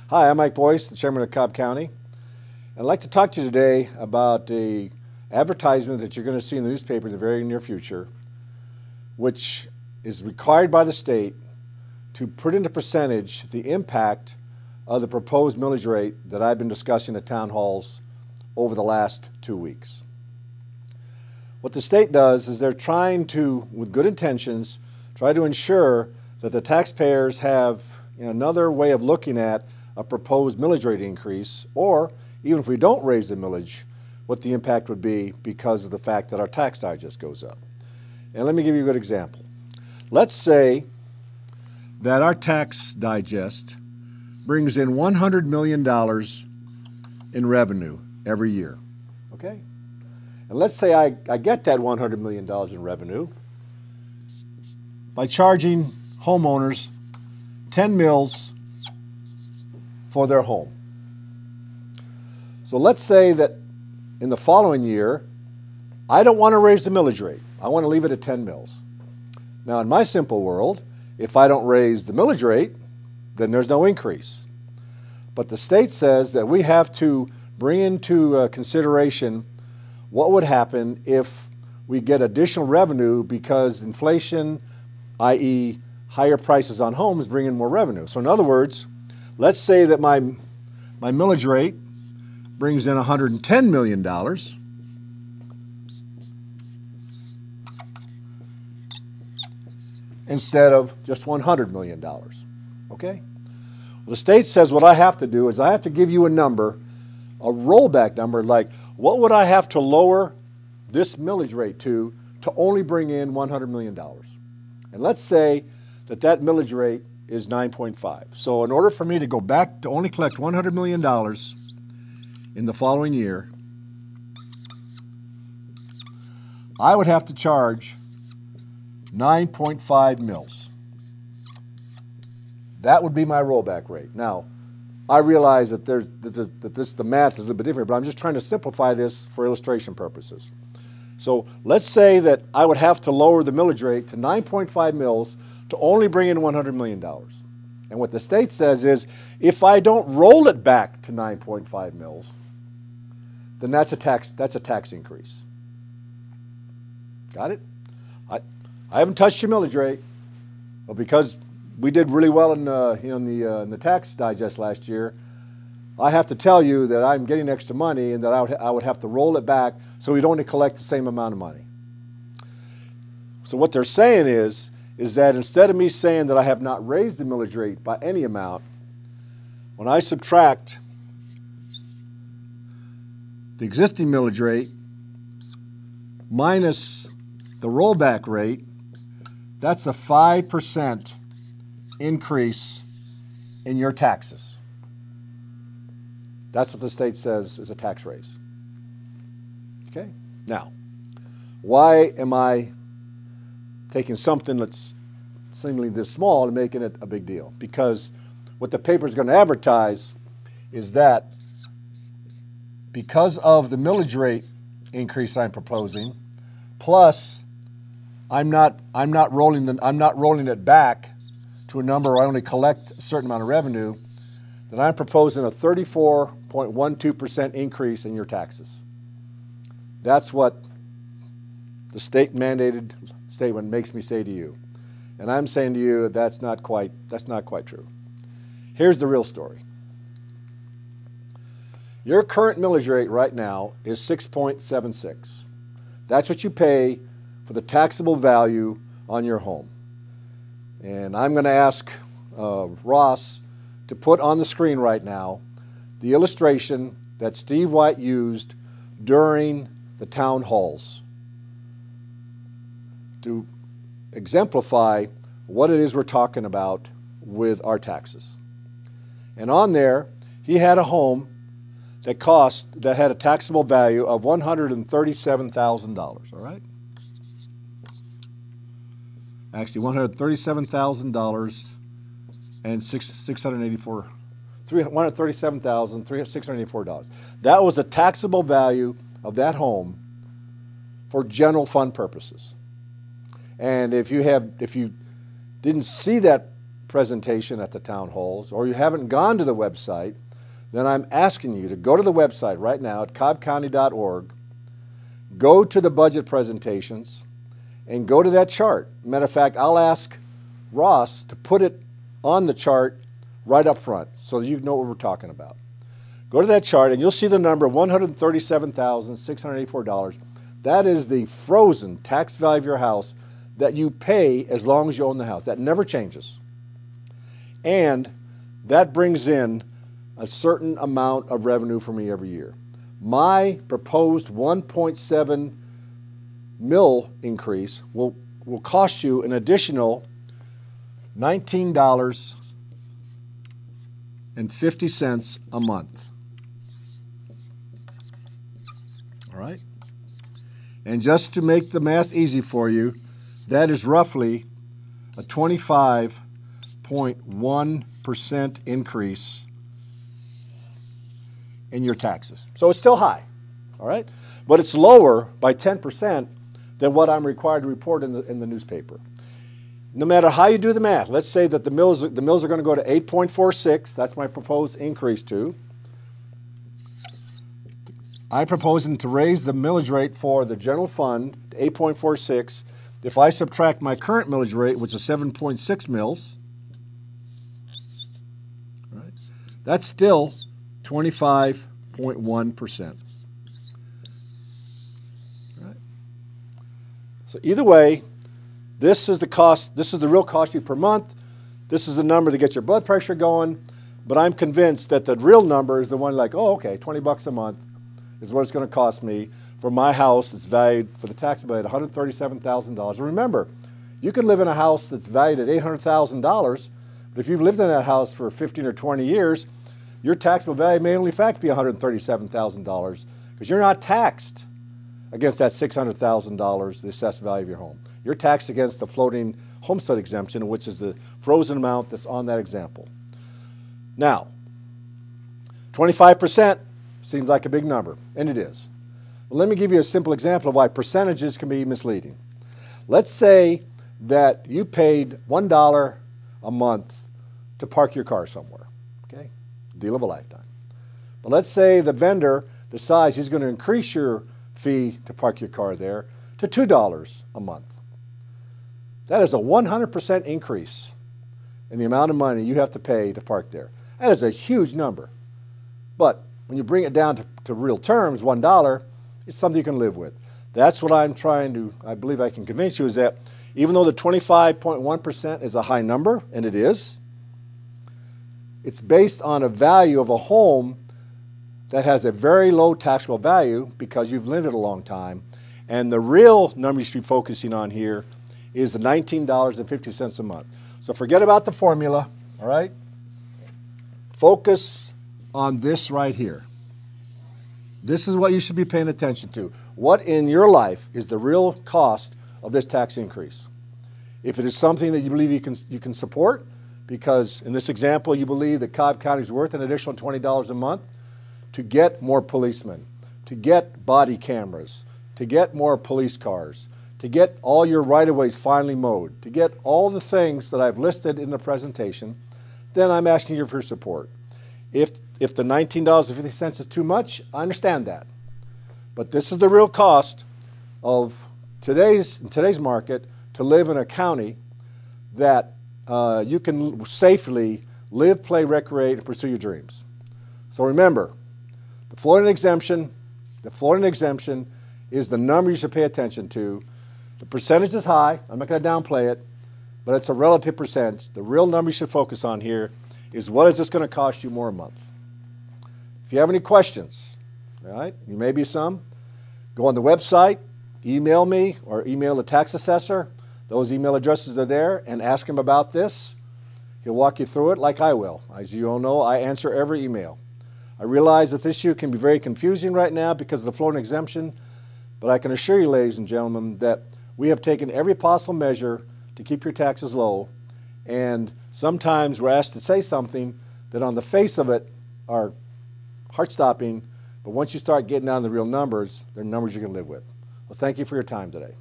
Hi, I'm Mike Boyce, the Chairman of Cobb County. I'd like to talk to you today about an advertisement that you're going to see in the newspaper in the very near future, which is required by the state to put into percentage the impact of the proposed millage rate that I've been discussing at town halls over the last 2 weeks. What the state does is they're trying to, with good intentions, try to ensure that the taxpayers have another way of looking at a proposed millage rate increase, or even if we don't raise the millage, what the impact would be because of the fact that our tax digest goes up. And let me give you a good example. Let's say that our tax digest brings in $100 million in revenue every year, okay? And let's say I get that $100 million in revenue by charging homeowners 10 mills for their home. So let's say that in the following year, I don't want to raise the millage rate. I want to leave it at 10 mills. Now, in my simple world, if I don't raise the millage rate, then there's no increase. But the state says that we have to bring into consideration what would happen if we get additional revenue because inflation, i.e. higher prices on homes, bring in more revenue. So in other words, let's say that my millage rate brings in $110 million. Instead of just $100 million, okay? Well, the state says what I have to do is I have to give you a number, a rollback number, like what would I have to lower this millage rate to only bring in $100 million? And let's say that millage rate is 9.5. So in order for me to go back to only collect $100 million in the following year, I would have to charge 9.5 mils. That would be my rollback rate. Now, I realize that the math is a bit different, but I'm just trying to simplify this for illustration purposes. So let's say that I would have to lower the millage rate to 9.5 mils to only bring in $100 million. And what the state says is, if I don't roll it back to 9.5 mils, then that's a tax increase. Got it? I haven't touched your millage rate, but because we did really well in the tax digest last year, I have to tell you that I'm getting extra money and that I would have to roll it back so we'd only collect the same amount of money. So what they're saying is that instead of me saying that I have not raised the millage rate by any amount, when I subtract the existing millage rate minus the rollback rate, that's a 5% increase in your taxes. That's what the state says is a tax raise. Okay? Now, why am I taking something that's seemingly this small and making it a big deal? Because what the paper is going to advertise is that because of the millage rate increase I'm proposing, plus I'm not rolling it back to a number where I only collect a certain amount of revenue, then I'm proposing a 34.12% increase in your taxes. That's what the state-mandated statement makes me say to you. And I'm saying to you that's not quite true. Here's the real story. Your current millage rate right now is 6.76. That's what you pay for the taxable value on your home. And I'm going to ask Ross to put on the screen right now the illustration that Steve White used during the town halls to exemplify what it is we're talking about with our taxes. And on there, he had a home that had a taxable value of $137,000, all right? Actually, $137,000 and $137,684. That was the taxable value of that home for general fund purposes. And if you didn't see that presentation at the town halls, or you haven't gone to the website, then I'm asking you to go to the website right now at cobbcounty.org, go to the budget presentations, and go to that chart. Matter of fact, I'll ask Ross to put it on the chart right up front so that you know what we're talking about. Go to that chart and you'll see the number $137,684. That is the frozen tax value of your house that you pay as long as you own the house. That never changes. And that brings in a certain amount of revenue for me every year. My proposed 1.7 mil increase will cost you an additional $19.50 a month. All right? And just to make the math easy for you, that is roughly a 25.1% increase in your taxes. So it's still high, all right? But it's lower by 10% than what I'm required to report in the newspaper. No matter how you do the math, let's say that the mills are going to go to 8.46. That's my proposed increase to. I'm proposing to raise the millage rate for the general fund to 8.46. If I subtract my current millage rate, which is 7.6 mils, right, that's still 25.1%. Right. So either way, this is the cost. This is the real cost you per month. This is the number to get your blood pressure going. But I'm convinced that the real number is the one like, oh, okay, 20 bucks a month is what it's going to cost me for my house that's valued for the tax bill at $137,000. And remember, you can live in a house that's valued at $800,000, but if you've lived in that house for 15 or 20 years, your taxable value may only in fact be $137,000 because you're not taxed against that $600,000, the assessed value of your home. You're taxed against the floating homestead exemption, which is the frozen amount that's on that example. Now, 25% seems like a big number, and it is. Well, let me give you a simple example of why percentages can be misleading. Let's say that you paid $1 a month to park your car somewhere, okay? Deal of a lifetime. But let's say the vendor decides he's going to increase your fee to park your car there to $2 a month. That is a 100% increase in the amount of money you have to pay to park there. That is a huge number. But when you bring it down to real terms, $1, it's something you can live with. That's what I'm trying to, I believe I can convince you, is that even though the 25.1% is a high number, and it is, it's based on a value of a home that has a very low taxable value because you've lived it a long time. And the real number you should be focusing on here is the $19.50 a month. So forget about the formula, all right? Focus on this right here. This is what you should be paying attention to. What in your life is the real cost of this tax increase? If it is something that you believe you can support, because in this example you believe that Cobb County is worth an additional $20 a month to get more policemen, to get body cameras, to get more police cars, to get all your right-of-ways finally mowed, to get all the things that I've listed in the presentation, then I'm asking you for support. If the $19.50 is too much, I understand that. But this is the real cost of in today's market to live in a county that you can safely live, play, recreate, and pursue your dreams. So remember, the Florida exemption is the number you should pay attention to. The percentage is high. I'm not going to downplay it, but it's a relative percentage. The real number you should focus on here is what is this going to cost you more a month. If you have any questions, all right, you may be some, go on the website, email me or email the tax assessor. Those email addresses are there, and ask him about this. He'll walk you through it like I will. As you all know, I answer every email. I realize that this issue can be very confusing right now because of the floating exemption, but I can assure you, ladies and gentlemen, that we have taken every possible measure to keep your taxes low, and sometimes we're asked to say something that on the face of it are heart-stopping, but once you start getting down to the real numbers, they're numbers you can live with. Well, thank you for your time today.